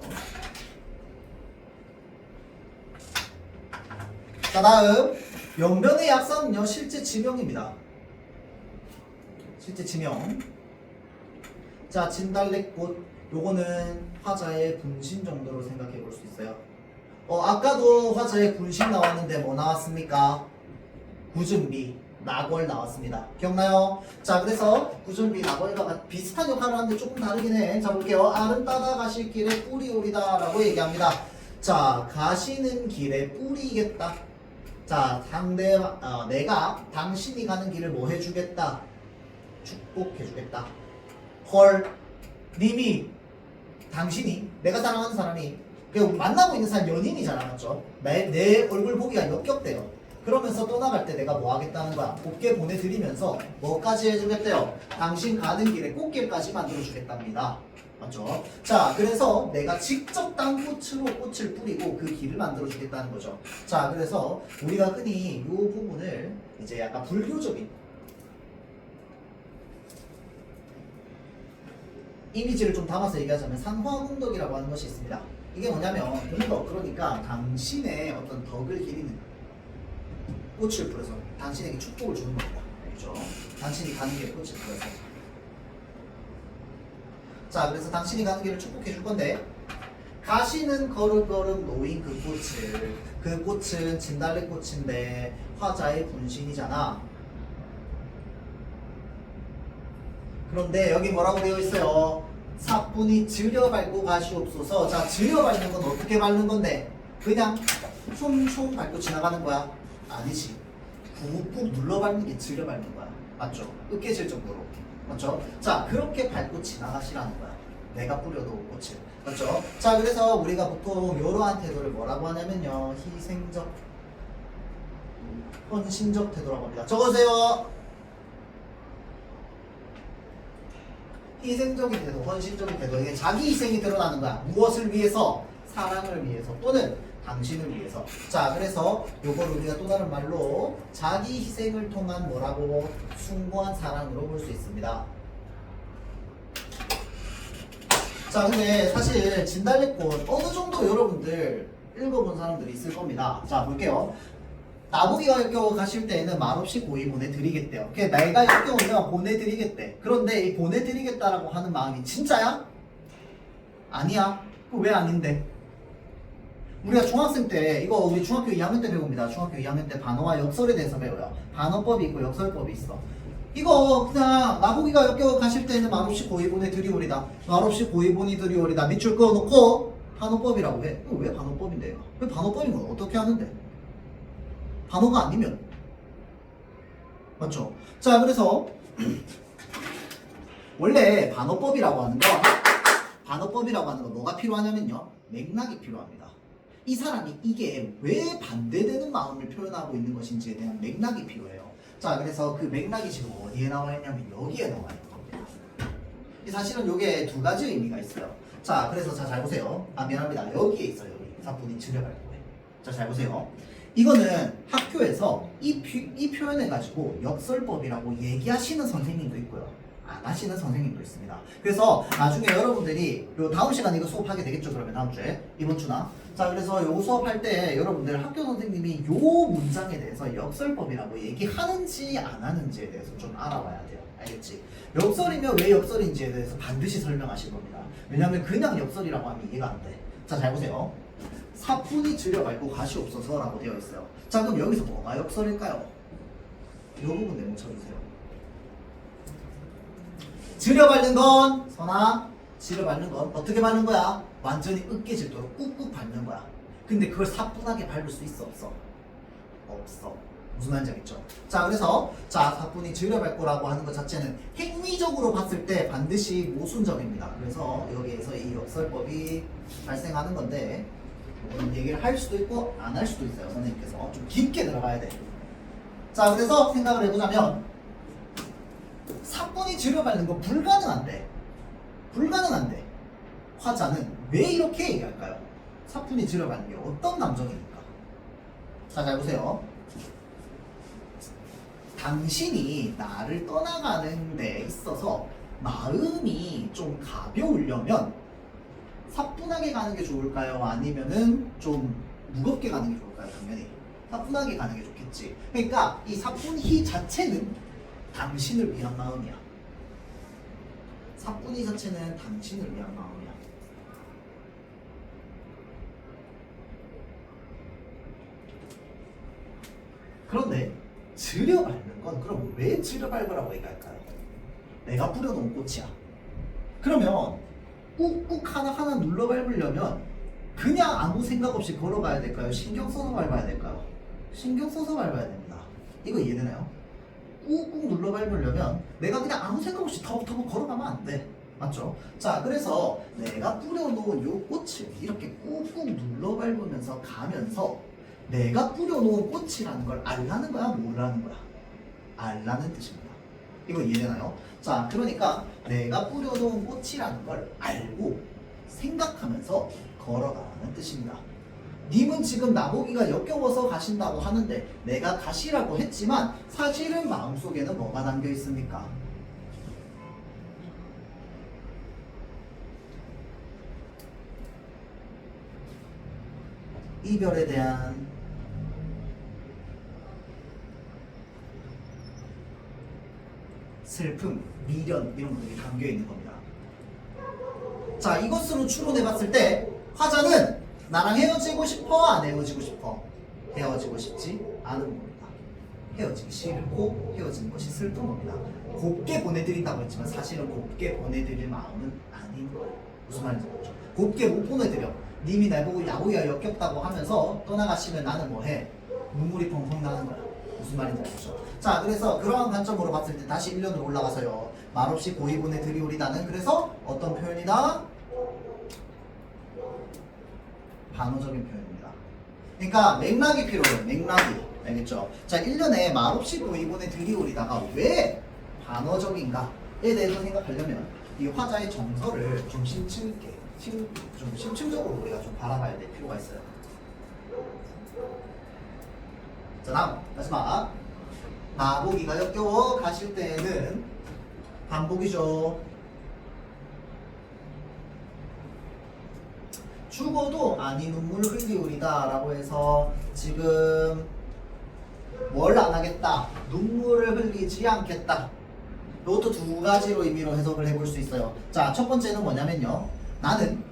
자, 다음 연변의 약사는요 실제 지명입니다. 실제 지명. 자, 진달래꽃 요거는 화자의 분신 정도로 생각해 볼 수 있어요. 아까도 화자의 분신 나왔는데 뭐 나왔습니까? 구준비, 낙월 나왔습니다. 기억나요? 자, 그래서 구준비, 낙월과 비슷한 역할을 하는데 조금 다르긴 해. 자, 볼게요. 알은 따다 가실 길에 뿌리오리다 라고 얘기합니다. 자, 가시는 길에 뿌리겠다. 자, 내가 당신이 가는 길을 뭐 해주겠다? 축복해주겠다. 헐, 당신이, 내가 사랑하는 사람이, 만나고 있는 사람 연인이잖아, 맞죠? 내 얼굴 보기가 역겹대요. 그러면서 떠나갈 때 내가 뭐 하겠다는 거야? 곱게 보내드리면서 뭐까지 해주겠대요? 당신 가는 길에 꽃길까지 만들어주겠답니다. 맞죠? 자, 그래서 내가 직접 땅꽃으로 꽃을 뿌리고 그 길을 만들어주겠다는 거죠. 자, 그래서 우리가 흔히 이 부분을 이제 약간 불교적인 이미지를 좀 담아서 얘기하자면 상화공덕이라고 하는 것이 있습니다. 이게 뭐냐면 공덕, 그러니까 당신의 어떤 덕을 기리는 꽃을 뿌려서 당신에게 축복을 주는 겁니다. 알죠? 당신이 가는 길에 꽃을 뿌려서. 자, 그래서 당신이 가는 길을 축복해 줄 건데 가시는 걸음걸음 놓인 그 꽃은 진달래꽃인데 화자의 분신이잖아. 그런데 여기 뭐라고 되어 있어요? 사뿐히 들여 밟고 가시옵소서. 자, 들여 밟는 건 어떻게 밟는 건데? 그냥 숑숑 밟고 지나가는 거야? 아니지. 꾹꾹 눌러 밟는 게 들여 밟는 거야. 맞죠? 으깨질 정도로. 맞죠? 자, 그렇게 밟고 지나가시라는 거야. 내가 뿌려놓은 꽃을. 맞죠? 자, 그래서 우리가 보통 이러한 태도를 뭐라고 하냐면요. 희생적, 헌신적 태도라고 합니다. 적으세요. 희생적인 태도, 헌신적인 태도. 이게 자기 희생이 드러나는 거야. 무엇을 위해서? 사랑을 위해서 또는 당신을 위해서. 자, 그래서 요걸 우리가 또 다른 말로 자기 희생을 통한 뭐라고? 숭고한 사랑으로 볼 수 있습니다. 자, 근데 사실 진달래꽃 어느 정도 여러분들 읽어본 사람들이 있을 겁니다. 자, 볼게요. 나보기가 역겨워 가실 때에는 말없이 고이 보내드리겠대요. 내가 역겨우면 보내드리겠대. 그런데 이 보내드리겠다라고 하는 마음이 진짜야? 아니야. 그거 왜 아닌데? 우리가 중학생 때 이거 우리 중학교 2학년 때 배웁니다. 중학교 2학년 때 반어와 역설에 대해서 배워요. 반어법이 있고 역설법이 있어. 이거 그냥 나보기가 역겨워 가실 때는 말없이 고이 보내드리오리다. 말없이 고이 보내드리오리다. 밑줄 그어놓고 반어법이라고 해. 이거 왜 반어법인데? 왜 반어법인 건 어떻게 하는데? 반어가 아니면 맞죠? 자, 그래서 원래 반어법이라고 하는 건 뭐가 필요하냐면요, 맥락이 필요합니다. 이 사람이 이게 왜 반대되는 마음을 표현하고 있는 것인지에 대한 맥락이 필요해요. 자, 그래서 그 맥락이 지금 어디에 나와 있냐면 여기에 나와 있는 겁니다. 사실은 이게 두 가지 의미가 있어요. 자, 그래서 잘 보세요. 미안합니다. 여기에 있어요. 여기 사뿐히 줄여갈 거예요. 자, 잘 보세요. 이거는 학교에서 이 표현을 가지고 역설법이라고 얘기하시는 선생님도 있고요, 안 하시는 선생님도 있습니다. 그래서 나중에 여러분들이 요 다음 시간에 이거 수업하게 되겠죠. 그러면 다음 주에, 이번 주나. 자, 그래서 요 수업할 때 여러분들 학교 선생님이 요 문장에 대해서 역설법이라고 얘기하는지 안 하는지에 대해서 좀 알아봐야 돼요. 알겠지? 역설이면 왜 역설인지에 대해서 반드시 설명하실 겁니다. 왜냐하면 그냥 역설이라고 하면 이해가 안 돼. 자, 잘 보세요. 사뿐히 들여 밟고 가시옵소서 라고 되어 있어요. 자, 그럼 여기서 뭐가 역설일까요? 이 부분 내용 쳐주세요. 들여 밟는 건, 선아, 들여 밟는 건 어떻게 밟는 거야? 완전히 으깨질도록 꾹꾹 밟는 거야. 근데 그걸 사뿐하게 밟을 수 있어 없어? 없어. 무슨 말인지 알겠죠? 자, 그래서 사뿐히 들여밟 거라고 하는 것 자체는 행위적으로 봤을 때 반드시 모순적입니다. 그래서 여기에서 이 역설법이 발생하는 건데 얘기를 할 수도 있고 안 할 수도 있어요. 선생님께서 좀 깊게 들어가야 돼. 자, 그래서 생각을 해보자면 사뿐히 들여밟는 거 불가능한데 화자는 왜 이렇게 얘기할까요? 사뿐히 들여밟는 게 어떤 감정입니까? 자, 잘 보세요. 당신이 나를 떠나가는 데 있어서 마음이 좀 가벼우려면 사뿐하게 가는 게 좋을까요? 아니면은 좀 무겁게 가는 게 좋을까요? 당연히 사뿐하게 가는 게 좋겠지. 그러니까 이 사뿐히 자체는 당신을 위한 마음이야. 사뿐히 자체는 당신을 위한 마음이야. 그런데 들여밟는 건 그럼 왜 들여밟으라고 얘기할까요? 내가 뿌려놓은 꽃이야. 그러면 꾹꾹 하나하나 눌러 밟으려면 그냥 아무 생각 없이 걸어가야 될까요? 신경 써서 밟아야 될까요? 신경 써서 밟아야 됩니다. 이거 이해되나요? 꾹꾹 눌러 밟으려면 내가 그냥 아무 생각 없이 터벅터벅 걸어가면 안 돼. 맞죠? 자, 그래서 내가 뿌려놓은 요 꽃을 이렇게 꾹꾹 눌러 밟으면서 가면서 내가 뿌려놓은 꽃이라는 걸 알라는 거야? 모르라는 거야? 알라는 뜻입니다. 이거 이해되나요? 자, 그러니까 내가 뿌려놓은 꽃이라는 걸 알고 생각하면서 걸어가라는 뜻입니다. 님은 지금 나보기가 역겨워서 가신다고 하는데 내가 가시라고 했지만 사실은 마음속에는 뭐가 담겨 있습니까? 이별에 대한 슬픔, 미련 이런 것들이 담겨 있는 겁니다. 자, 이것으로 추론해 봤을 때 화자는 나랑 헤어지고 싶어? 안 헤어지고 싶어? 헤어지고 싶지 않은 겁니다. 헤어지기 싫고 헤어지는 것이 슬픈 겁니다. 곱게 보내드린다고 했지만 사실은 곱게 보내드릴 마음은 아닌 거예요. 무슨 말인지 알죠? 곱게 못 보내드려. 님이 날 보고 야구야 역겹다고 하면서 떠나가시면 나는 뭐해? 눈물이 펑펑 나는 거야. 무슨 말인지 알죠? 자, 그래서 그러한 관점으로 봤을 때 다시 1년으로 올라가서요. 말없이 고이 보내드리오리다는 그래서 어떤 표현이다? 반어적인 표현입니다. 그러니까 맥락이 필요해요. 맥락이. 알겠죠? 자, 1년에 말없이 고이 보내드리오리다가 왜 반어적인가에 대해서 생각하려면 이 화자의 정서를 좀 심층적으로 우리가 좀 바라봐야 될 필요가 있어요. 자, 다음 마지막 나보기가 역겨워 가실 때에는 반복이죠. 죽어도 아니 눈물 흘리우리다 라고 해서 지금 뭘 안 하겠다? 눈물을 흘리지 않겠다. 이것도 두 가지로 의미로 해석을 해볼 수 있어요. 자, 첫 번째는 뭐냐면요. 나는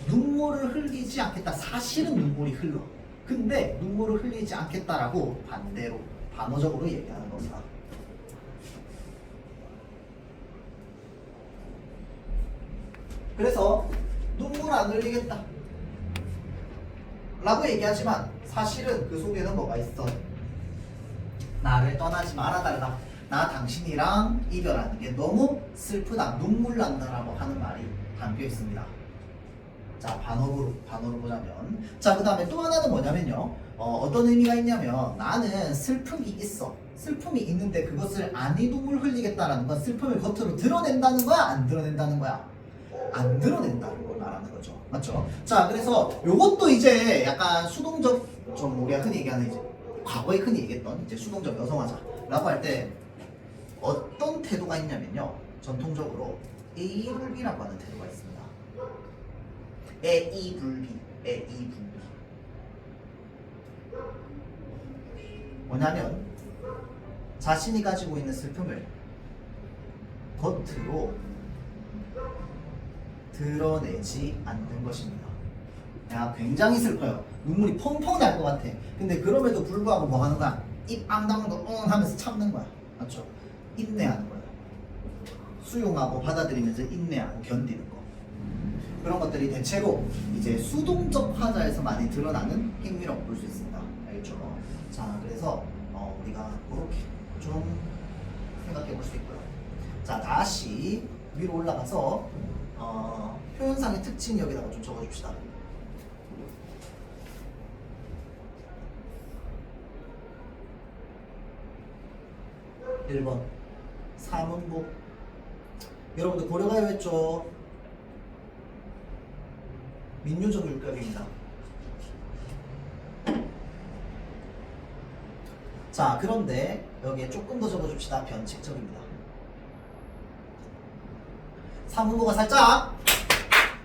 눈물을 흘리지 않겠다. 사실은 눈물이 흘러. 근데 눈물을 흘리지 않겠다라고 반대로 반어적으로 얘기하는 겁니다. 그래서 눈물 안 흘리겠다 라고 얘기하지만 사실은 그 속에는 뭐가 있어? 나를 떠나지 말아달라. 나 당신이랑 이별하는 게 너무 슬프다. 눈물 난다라고 하는 말이 담겨 있습니다. 자, 반어로 보자면 자, 그 다음에 또 하나는 뭐냐면요. 어떤 의미가 있냐면 나는 슬픔이 있어. 슬픔이 있는데 그것을 아니 눈물 흘리겠다라는 건 슬픔을 겉으로 드러낸다는 거야? 안 드러낸다는 거야? 안 드러낸다는 걸 말하는 거죠. 맞죠? 자, 그래서 요것도 이제 약간 수동적, 좀 우리가 흔히 얘기하는 이제 과거에 흔히 얘기했던 이제 수동적 여성화자라고 할 때 어떤 태도가 있냐면요. 전통적으로 A불비라고 하는 태도가 있습니다. A불비. 뭐냐면 자신이 가지고 있는 슬픔을 겉으로 드러내지 않는 것입니다. 야, 굉장히 슬퍼요. 눈물이 펑펑 날 것 같아. 근데 그럼에도 불구하고 뭐 하는 거야? 입 앙당도 응 하면서 참는 거야. 맞죠? 인내하는 거야. 수용하고 받아들이면서 인내하고 견디는 거. 그런 것들이 대체로 이제 수동적 화자에서 많이 드러나는 행위라고 볼 수 있습니다. 알겠죠? 자, 그래서 우리가 그렇게 좀 생각해 볼 수 있고요. 자, 다시 위로 올라가서 표현상의 특징 여기다가 좀 적어줍시다. 1번 사문보. 여러분들 고려가요 했죠? 민요적 율법입니다. 자, 그런데 여기에 조금 더 적어줍시다. 변칙적입니다. 사문보가 살짝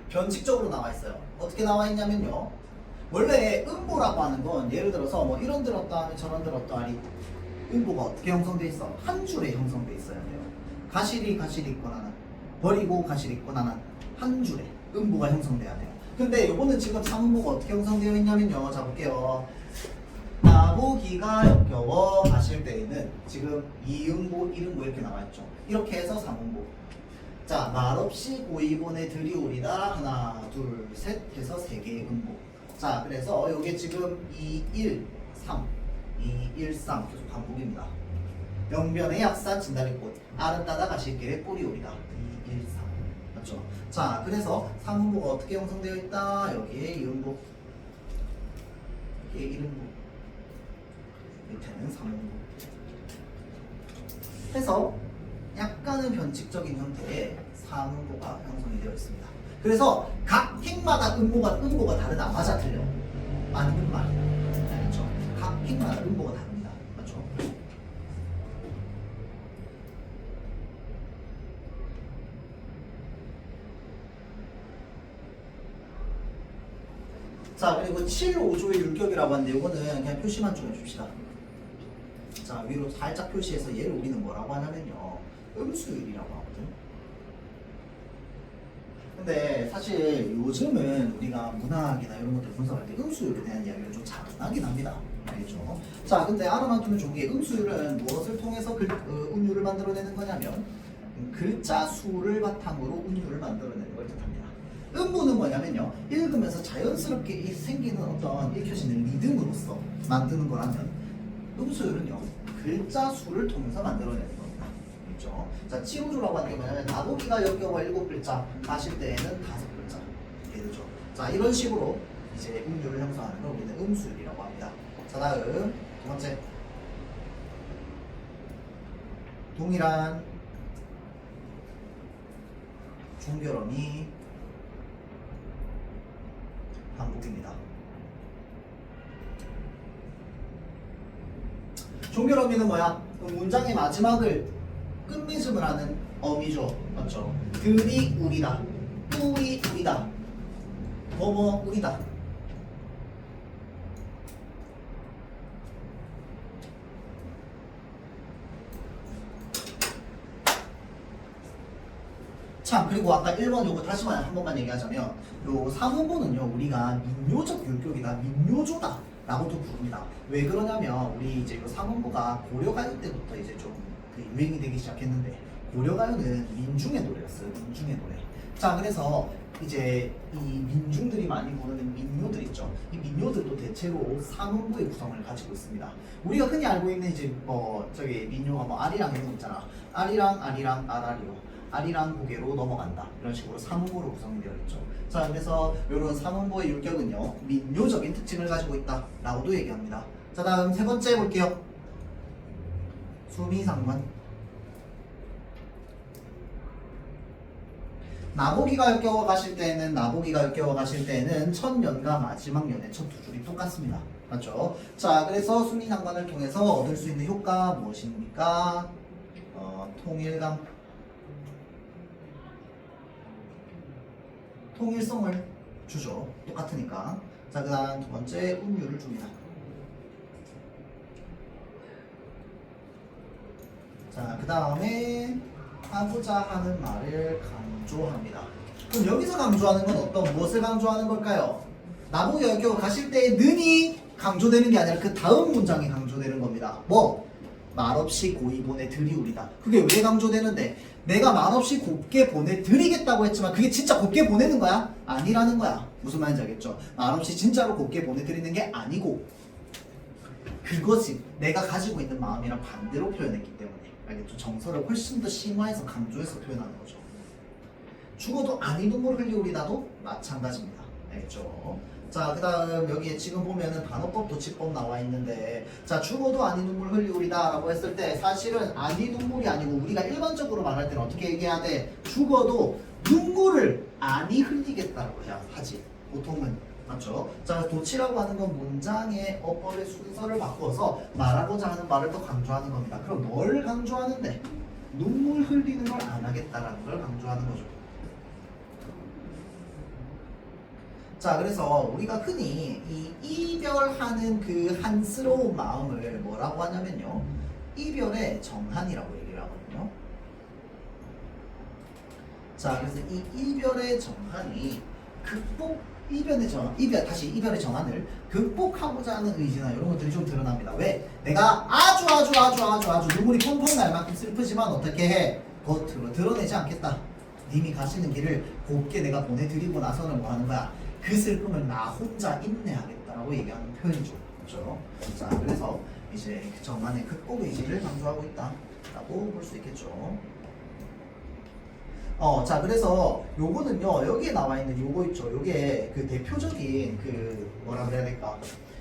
변칙적으로 나와 있어요. 어떻게 나와 있냐면요. 원래 음보라고 하는 건 예를 들어서 뭐 이런 들었다 하면 저런 들었다 하니 음보가 어떻게 형성돼 있어? 한 줄에 형성돼 있어야 돼요. 가실이 있고 나는 버리고 가실이 있고 나는 한 줄에 음보가 형성돼야 돼요. 근데 요거는 지금 사문보가 어떻게 형성되어 있냐면요. 자, 볼게요. 나보기가 역겨워 하실 때에는 지금 이음보, 일음보 이렇게 나와 있죠. 이렇게 해서 사문보. 자, 말없이 고이본에 들이오리다 하나 둘 셋 해서 3개의 음보. 자, 그래서 요게 지금 2, 1, 3 2, 1, 3 계속 반복입니다. 명변의 약산 진달래꽃 알은 따다 가실길에 뿌리 오리다. 2, 1, 3 맞죠? 자, 그래서 상문보가 어떻게 형성되어 있다? 여기에 이음보, 여기에 일음보, 밑에는 상문보 해서 약간은 변칙적인 형태의 사문보가 형성이 되어 있습니다. 그래서 각 행마다 음보가 다르다. 맞아, 틀려? 맞는 말이야. 알겠죠? 각 행마다 음보가 다릅니다. 맞죠? 자, 그리고 7, 5조의 율격이라고 하는데 이거는 그냥 표시만 좀 해줍시다. 자, 위로 살짝 표시해서 얘를 우리는 뭐라고 하냐면요. 음수율이라고 하거든. 근데 사실 요즘은 우리가 문학이나 이런 것들 분석할 때 음수율에 대한 이야기를 좀 잘 안 하긴 합니다. 알겠죠? 자, 근데 알아만 두면 좋은 게 음수율은 무엇을 통해서 운율을 만들어내는 거냐면 글자 수를 바탕으로 운율을 만들어내는 걸 뜻합니다. 음보는 뭐냐면요. 읽으면서 자연스럽게 생기는 어떤 읽혀지는 리듬으로서 만드는 거라면 음수율은요. 글자 수를 통해서 만들어내는 겁니다. 그렇죠? 자, 치우주라고 하는 게 뭐냐면 나보기가 역겨워 7글자 하실 때에는 5글자 이렇게 되죠. 자, 이런 식으로 이제 운율을 형성하는 걸 우리는 음수율이라고 합니다. 자, 다음 두 번째 동일한 종결음이 반복입니다. 종결어미는 뭐야? 문장의 마지막을 끝맺음을 하는 어미죠. 맞죠? 들이 우리다. 꿀이 우리다. 뭐뭐 우리다. 참, 그리고 아까 1번 요거 다시만 한 번만 얘기하자면 요 사문보는요 우리가 민요적 율격이다, 민요조다 라고도 부릅니다. 왜 그러냐면 우리 이제 요 사문보가 고려가요 때부터 이제 좀 유행이 되기 시작했는데 고려가요는 민중의 노래였어요. 민중의 노래. 자, 그래서 이제 이 민중들이 많이 부르는 민요들 있죠. 이 민요들도 대체로 사문보의 구성을 가지고 있습니다. 우리가 흔히 알고 있는 이제 뭐 저기 민요가 뭐 아리랑 이런 거 있잖아. 아리랑 아라리요. 아리랑 고개로 넘어간다. 이런 식으로 사문보로 구성이 되어 있죠. 자, 그래서 이런 사문보의 율격은요 민요적인 특징을 가지고 있다 라고도 얘기합니다. 자, 다음 세 번째 볼게요. 수미상관. 나보기가 역겨워 가실 때는 첫 연과 마지막 연의 첫 두 줄이 똑같습니다. 맞죠? 자, 그래서 수미상관을 통해서 얻을 수 있는 효과 무엇입니까? 통일감, 통일성을 주죠. 똑같으니까. 자, 그 다음 두 번째 운율을 줍니다. 자, 그 다음에 하고자 하는 말을 강조합니다. 그럼 여기서 강조하는 건 무엇을 강조하는 걸까요? 나보기 역겨워 가실 때의 는이 강조되는 게 아니라 그 다음 문장이 강조되는 겁니다. 뭐? 말없이 고이 보내드리우리다. 그게 왜 강조되는데? 내가 말없이 곱게 보내드리겠다고 했지만 그게 진짜 곱게 보내는 거야? 아니라는 거야. 무슨 말인지 알겠죠? 말없이 진짜로 곱게 보내드리는 게 아니고 그것이 내가 가지고 있는 마음이랑 반대로 표현했기 때문에 알겠죠? 정서를 훨씬 더 심화해서 강조해서 표현하는 거죠. 죽어도 아니 눈물 흘리우리다도 마찬가지입니다. 알겠죠? 자, 그 다음 여기에 지금 보면은 단어법 도치법 나와 있는데 자, 죽어도 아니 눈물 흘리우리다 라고 했을 때 사실은 아니 눈물이 아니고 우리가 일반적으로 말할 때는 어떻게 얘기해야 돼? 죽어도 눈물을 아니 흘리겠다라고 해야 하지 보통은. 맞죠? 자, 도치라고 하는 건 문장의 어법의 순서를 바꾸어서 말하고자 하는 말을 더 강조하는 겁니다. 그럼 뭘 강조하는데? 눈물 흘리는 걸 안 하겠다라는 걸 강조하는 거죠. 자, 그래서 우리가 흔히 이 이별하는 그 한스러운 마음을 뭐라고 하냐면요, 이별의 정한이라고 얘기를 하거든요. 자, 그래서 이 이별의 정한이 이별의 정한을 극복하고자 하는 의지나 이런 것들이 좀 드러납니다. 왜? 내가 아주 눈물이 펑펑 날 만큼 슬프지만 어떻게 해? 겉으로 드러내지 않겠다. 님이 가시는 길을 곱게 내가 보내드리고 나서는 뭐 하는 거야? 그 슬픔을 나 혼자 인내하겠다라고 얘기하는 표현이죠. 그렇죠? 자, 그래서 이제 그 정한의 극복 의지를 강조하고 있다라고 볼 수 있겠죠. 자, 그래서 요거는요, 여기에 나와 있는 요거 있죠. 요게 그 대표적인 그 뭐라 그래야 될까?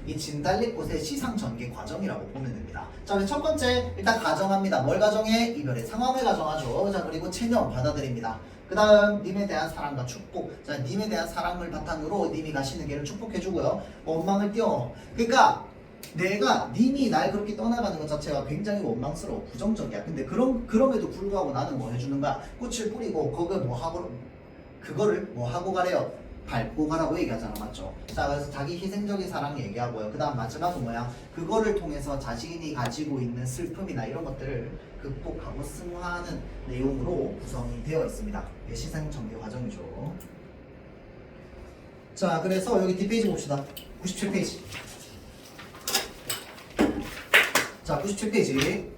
이 진달래꽃의 시상 전개 과정이라고 보면 됩니다. 자, 그래서 첫 번째 일단 가정합니다. 뭘 가정해? 이별의 상황을 가정하죠. 자, 그리고 체념 받아들입니다. 그 다음 님에 대한 사랑과 축복. 자, 님에 대한 사랑을 바탕으로 님이 가시는 길을 축복해주고요. 원망을 띄워. 그러니까 내가 님이 날 그렇게 떠나가는 것 자체가 굉장히 원망스러워, 부정적이야. 근데 그럼에도 불구하고 나는 뭐 해주는 거야? 꽃을 뿌리고 그거를 뭐 하고 가래요? 밟고 가라고 얘기하잖아, 맞죠? 자, 그래서 자기 희생적인 사랑 얘기하고요. 그 다음 마지막은 뭐야? 그거를 통해서 자신이 가지고 있는 슬픔이나 이런 것들을 극복하고 승화하는 내용으로 구성이 되어 있습니다. 시상 전개 과정이죠. 자, 그래서 여기 뒷페이지 봅시다. 97페이지. 자, 97페이지.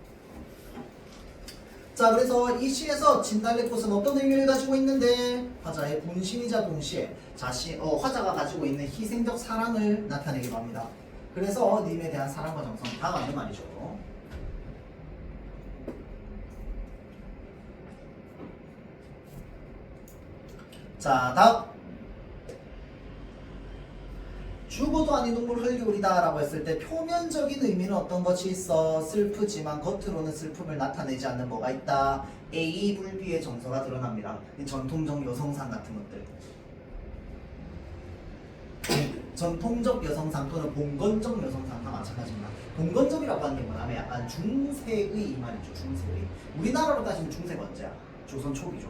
자, 그래서 이 시에서 진달래꽃은 어떤 의미를 가지고 있는데 화자의 본심이자 동시에 화자가 가지고 있는 희생적 사랑을 나타내기도 합니다. 그래서 님에 대한 사랑과 정성 다 맞는 말이죠. 자, 다음. 죽어도 아닌 눈물 흘리우리다 라고 했을 때 표면적인 의미는 어떤 것이 있어? 슬프지만 겉으로는 슬픔을 나타내지 않는 뭐가 있다? A 불비의 정서가 드러납니다. 전통적 여성상 같은 것들. 전통적 여성상 또는 봉건적 여성상과 마찬가지입니다. 봉건적이라고 하는 게 뭐냐면 약간 중세의 이 말이죠. 중세의. 우리나라로 따지면 중세가 언제야? 조선 초기죠.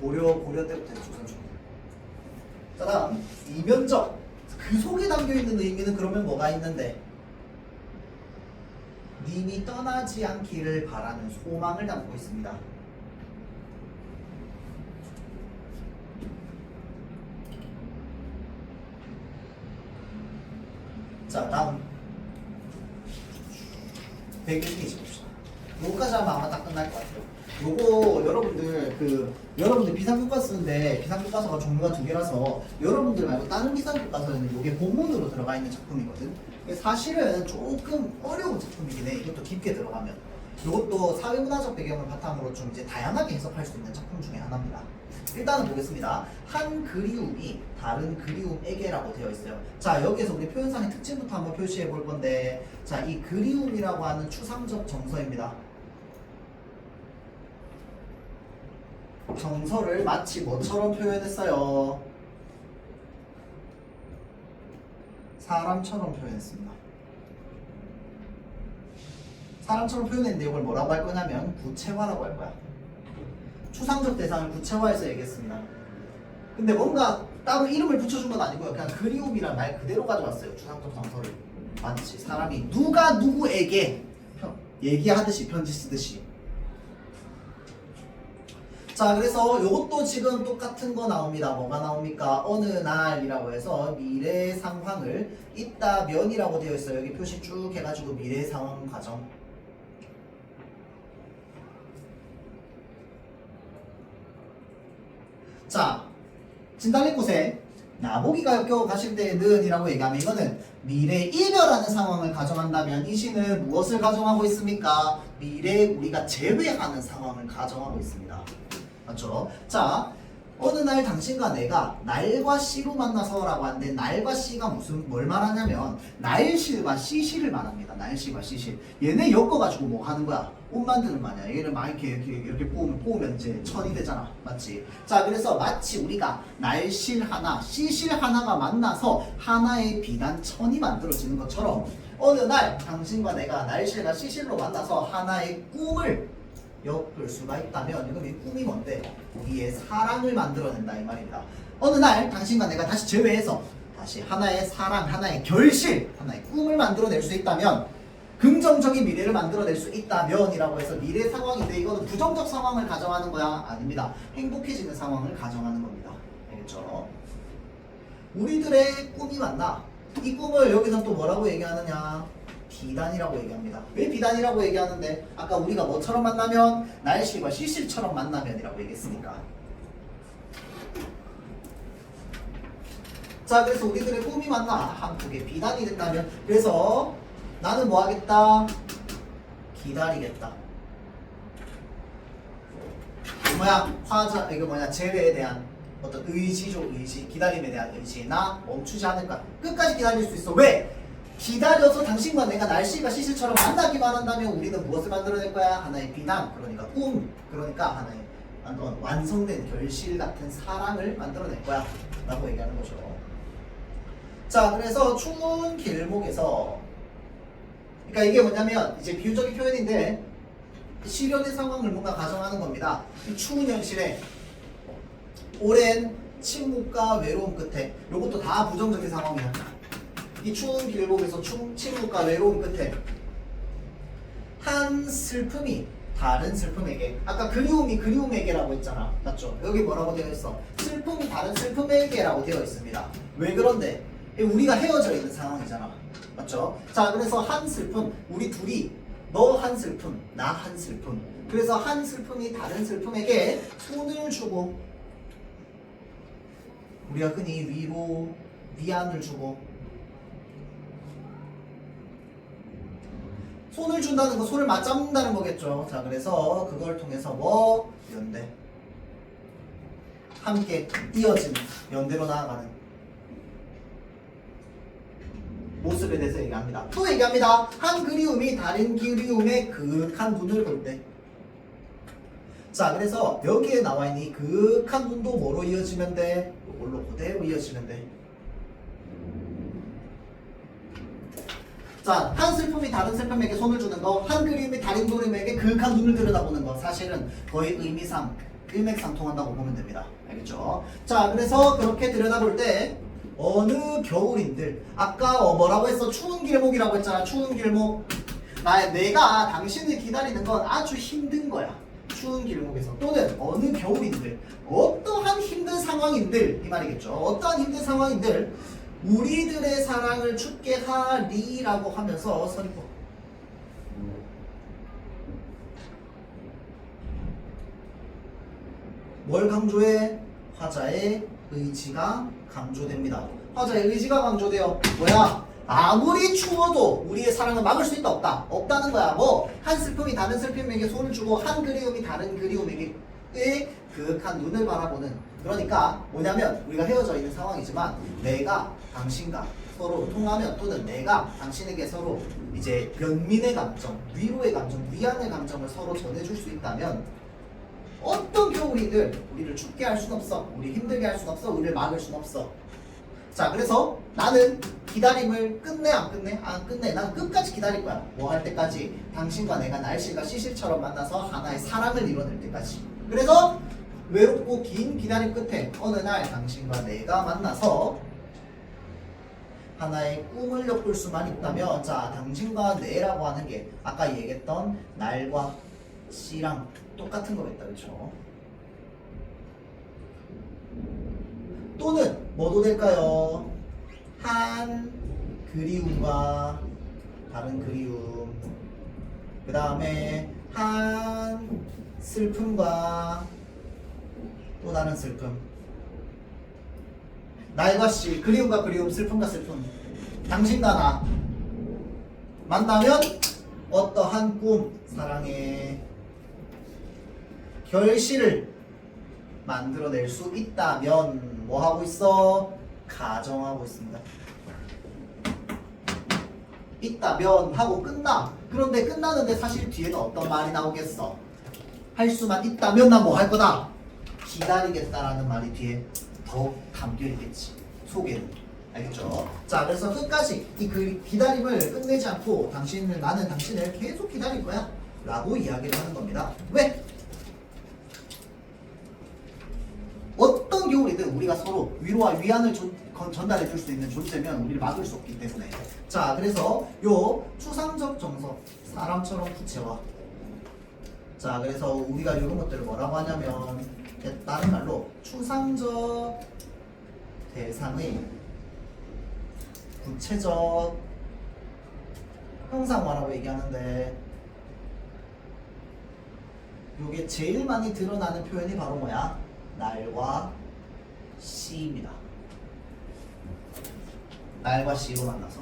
고려 때부터 조선 초기. 자, 다음 이면적. 그 속에 담겨있는 의미는 그러면 뭐가 있는데? 님이 떠나지 않기를 바라는 소망을 담고 있습니다. 자, 다음 101페이지 봅시다. 요거까지 하면 아마 딱 끝날 것 같아요. 요거 여러분들 비상교과 쓰는데 비상교과서가 종류가 두 개라서 여러분들 말고 다른 비상교과서에는 요게 본문으로 들어가 있는 작품이거든. 사실은 조금 어려운 작품이긴 해. 이것도 깊게 들어가면. 이것도 사회문화적 배경을 바탕으로 좀 이제 다양하게 해석할 수 있는 작품 중에 하나입니다. 일단은 보겠습니다. 한 그리움이 다른 그리움에게라고 되어 있어요. 자, 여기에서 우리 표현상의 특징부터 한번 표시해 볼 건데, 자, 이 그리움이라고 하는 추상적 정서입니다. 정서를 마치 뭐처럼 표현했어요? 사람처럼 표현했습니다. 사람처럼 표현했는데 이걸 뭐라고 할 거냐면 구체화라고 할 거야. 추상적 대상을 구체화해서 얘기했습니다. 근데 뭔가 따로 이름을 붙여준 건 아니고요. 그냥 그리움이란 말 그대로 가져왔어요. 추상적 정서를. 마치 사람이 누가 누구에게 얘기하듯이 편지 쓰듯이. 자, 그래서 이것도 지금 똑같은 거 나옵니다. 뭐가 나옵니까? 어느 날이라고 해서 미래 상황을 있다면이라고 되어 있어요. 여기 표시 쭉 해가지고 미래 상황 과정. 진달래꽃에 나보기가 역겨워 가실 때는 이라고 얘기하면 이거는 미래 이별하는 상황을 가정한다면 이 시는 무엇을 가정하고 있습니까? 미래 우리가 제외하는 상황을 가정하고 있습니다. 맞죠? 자, 어느 날 당신과 내가 날과 씨로 만나서 라고 하는데 날과 씨가 뭘 말하냐면 날씨와 씨씨를 말합니다. 날씨와 씨씨. 얘네 엮어가지고 뭐 하는 거야? 옷 만드는 거 아니야. 얘를 막 이렇게 뽑으면 이제 천이 되잖아. 맞지? 자, 그래서 마치 우리가 날실 하나, 씨실 하나가 만나서 하나의 비단 천이 만들어지는 것처럼 어느 날 당신과 내가 날실과 씨실로 만나서 하나의 꿈을 엮을 수가 있다면 이건 이 꿈이 뭔데? 우리의 사랑을 만들어낸다 이 말입니다. 어느 날 당신과 내가 다시 재회해서 다시 하나의 사랑, 하나의 결실, 하나의 꿈을 만들어낼 수 있다면 긍정적인 미래를 만들어낼 수 있다면 이라고 해서 미래 상황인데 이거는 부정적 상황을 가정하는 거야? 아닙니다. 행복해지는 상황을 가정하는 겁니다. 알겠죠? 우리들의 꿈이 맞나? 이 꿈을 여기서 또 뭐라고 얘기하느냐? 비단이라고 얘기합니다. 왜 비단이라고 얘기하는데 아까 우리가 뭐처럼 만나면 날씨와 시실처럼 만나면이라고 얘기했으니까. 자, 그래서 우리들의 꿈이 맞나? 한국에 비단이 된다면 그래서 나는 뭐 하겠다? 기다리겠다. 이거 뭐냐 재회에 대한 어떤 의지죠. 의지. 기다림에 대한 의지. 나 멈추지 않을까? 끝까지 기다릴 수 있어. 왜? 기다려서 당신과 내가 날씨가 시실처럼 만나기만 한다면 우리는 무엇을 만들어낼 거야? 하나의 비단, 그러니까 꿈, 그러니까 하나의 완성된 결실 같은 사랑을 만들어낼 거야 라고 얘기하는 거죠. 자, 그래서 추운 길목에서 그러니까 이게 뭐냐면 이제 비유적인 표현인데 실연의 상황을 뭔가 가정하는 겁니다. 이 추운 현실에 오랜 침묵과 외로움 끝에 이것도 다 부정적인 상황이야. 이 추운 길목에서 침묵과 외로움 끝에 한 슬픔이 다른 슬픔에게 아까 그리움이 그리움에게라고 했잖아. 맞죠? 여기 뭐라고 되어 있어? 슬픔이 다른 슬픔에게라고 되어 있습니다. 왜 그런데? 우리가 헤어져 있는 상황이잖아. 맞죠? 자, 그래서 한 슬픔 우리 둘이 너 한 슬픔 나 한 슬픔 그래서 한 슬픔이 다른 슬픔에게 손을 주고 우리가 흔히 위로 위안을 주고 손을 준다는 거 손을 맞잡는다는 거겠죠. 자, 그래서 그걸 통해서 뭐? 연대. 함께 이어지는 연대로 나아가는 모습에 대해서 얘기합니다. 또 얘기합니다. 한 그리움이 다른 그리움의 그윽한 눈을 볼 때. 자, 그래서 여기에 나와 있는 이 그윽한 눈도 뭐로 이어지면 돼? 이걸로 그대로 이어지면 돼. 자, 한 슬픔이 다른 슬픔에게 손을 주는 거, 한 그림이 다른 그림에게 그윽한 눈을 들여다보는 거, 사실은 거의 의미상 일맥상통한다고 보면 됩니다. 알겠죠? 자, 그래서 그렇게 들여다볼 때 어느 겨울인들 아까 뭐라고 했어? 추운 길목이라고 했잖아. 추운 길목. 내가 당신을 기다리는 건 아주 힘든 거야. 추운 길목에서 또는 어느 겨울인들 어떠한 힘든 상황인들 이 말이겠죠. 어떠한 힘든 상황인들 우리들의 사랑을 죽게 하리라고 하면서 선입법 뭘 강조해? 화자의 의지가 강조됩니다. 화자의 의지가 강조돼요. 뭐야? 아무리 추워도 우리의 사랑을 막을 수 있다 없다? 없다는 거야. 뭐 한 슬픔이 다른 슬픔에게 손을 주고 한 그리움이 다른 그리움에게 그윽한 눈을 바라보는 그러니까 뭐냐면 우리가 헤어져 있는 상황이지만 내가 당신과 서로 통하면 또는 내가 당신에게 서로 이제 연민의 감정, 위로의 감정, 위안의 감정을 서로 전해줄 수 있다면 어떤 겨울이든 우리를 죽게 할 순 없어. 우리 힘들게 할 순 없어. 우리를 막을 순 없어. 자, 그래서 나는 기다림을 끝내 안 끝내? 안 끝내. 난 끝까지 기다릴 거야. 뭐 할 때까지? 당신과 내가 날씨가 시실처럼 만나서 하나의 사랑을 이뤄낼 때까지. 그래서 외롭고 긴 기다림 끝에 어느 날 당신과 내가 만나서 하나의 꿈을 엮을 수만 있다면 자, 당신과 내라고 하는 게 아까 얘기했던 날과 씨랑 똑같은 거겠다. 그렇죠? 또는 뭐도 될까요? 한 그리움과 다른 그리움 그 다음에 한 슬픔과 또 다른 슬픔 날과 씨, 그리움과 그리움, 슬픔과 슬픔. 당신과 나 만나면 어떠한 꿈, 사랑의 결실을 만들어낼 수 있다면 뭐 하고 있어? 가정하고 있습니다. 있다면 하고 끝나. 그런데 끝나는데 사실 뒤에는 어떤 말이 나오겠어? 할 수만 있다면 나 뭐 할 거다? 기다리겠다라는 말이 뒤에 더 담겨 있겠지. 속에는. 알겠죠? 자, 그래서 끝까지 이 기다림을 끝내지 않고 나는 당신을 계속 기다릴 거야 라고 이야기를 하는 겁니다. 왜? 어떤 겨울이든 우리가 서로 위로와 위안을 전달해 줄 수 있는 존재면 우리를 막을 수 없기 때문에. 자, 그래서 요 추상적 정서, 사람처럼 구체화. 자, 그래서 우리가 이런 것들을 뭐라고 하냐면 다른 말로 추상적 대상의 구체적 형상화라고 얘기하는데, 요게 제일 많이 드러나는 표현이 바로 뭐야? 날과 시입니다. 날과 시로 만나서.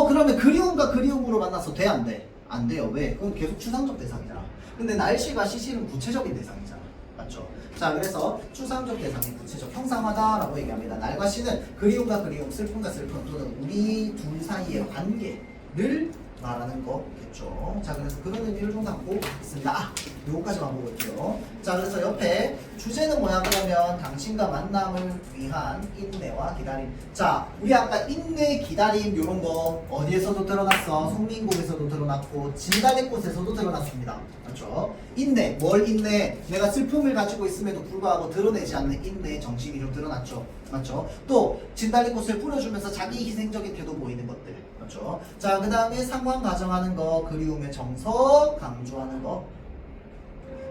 그러면 그리움과 그리움으로 만나서 돼? 안 돼? 안 돼요. 왜? 그건 계속 추상적 대상이잖아. 근데 날씨가 시시는 구체적인 대상이잖아. 맞죠? 자, 그래서 추상적 대상이 구체적 형상화다라고 얘기합니다. 날과 시는 그리움과 그리움, 슬픔과 슬픔 또는 우리 둘 사이의 관계를 말하는 거겠죠. 자, 그래서 그런 의미를 좀 담고 있습니다. 요거까지만 보고 있고요. 자, 그래서 옆에 주제는 뭐야? 그러면 당신과 만남을 위한 인내와 기다림. 자, 우리 아까 인내, 기다림 요런 거 어디에서도 드러났어? 송민곡에서도 드러났고 진달래꽃에서도 드러났습니다. 맞죠? 인내, 뭘 인내? 내가 슬픔을 가지고 있음에도 불구하고 드러내지 않는 인내의 정신이 좀 드러났죠. 맞죠? 또 진달래꽃을 뿌려주면서 자기 희생적인 태도 보이는 것들. 맞죠? 자, 그 다음에 상관 가정하는 거, 그리움의 정서 강조하는 거.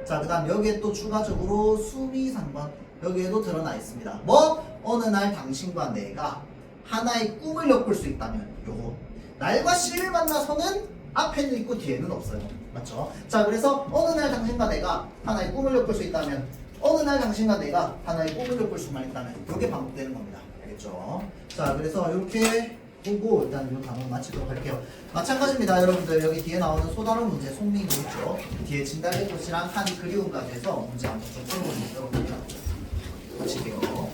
자, 그 다음 여기에 또 추가적으로 수미상관, 여기에도 드러나 있습니다. 뭐? 어느 날 당신과 내가 하나의 꿈을 엮을 수 있다면 요거. 날과 시를 만나서는 앞에는 있고 뒤에는 없어요. 맞죠? 자, 그래서 어느 날 당신과 내가 하나의 꿈을 엮을 수 있다면, 어느 날 당신과 내가 하나의 꿈을 엮을 수만 있다면 요게 반복되는 겁니다. 알겠죠? 자, 그래서 이렇게 보고 일단 이 단원 마치도록 할게요. 마찬가지입니다. 여러분들 여기 뒤에 나오는 소다른 문제 송민고 있죠. 뒤에 진달래꽃이랑 한 그리움까지 해서 문제 한번 좀 풀어보도록 합니다. 마칠게요.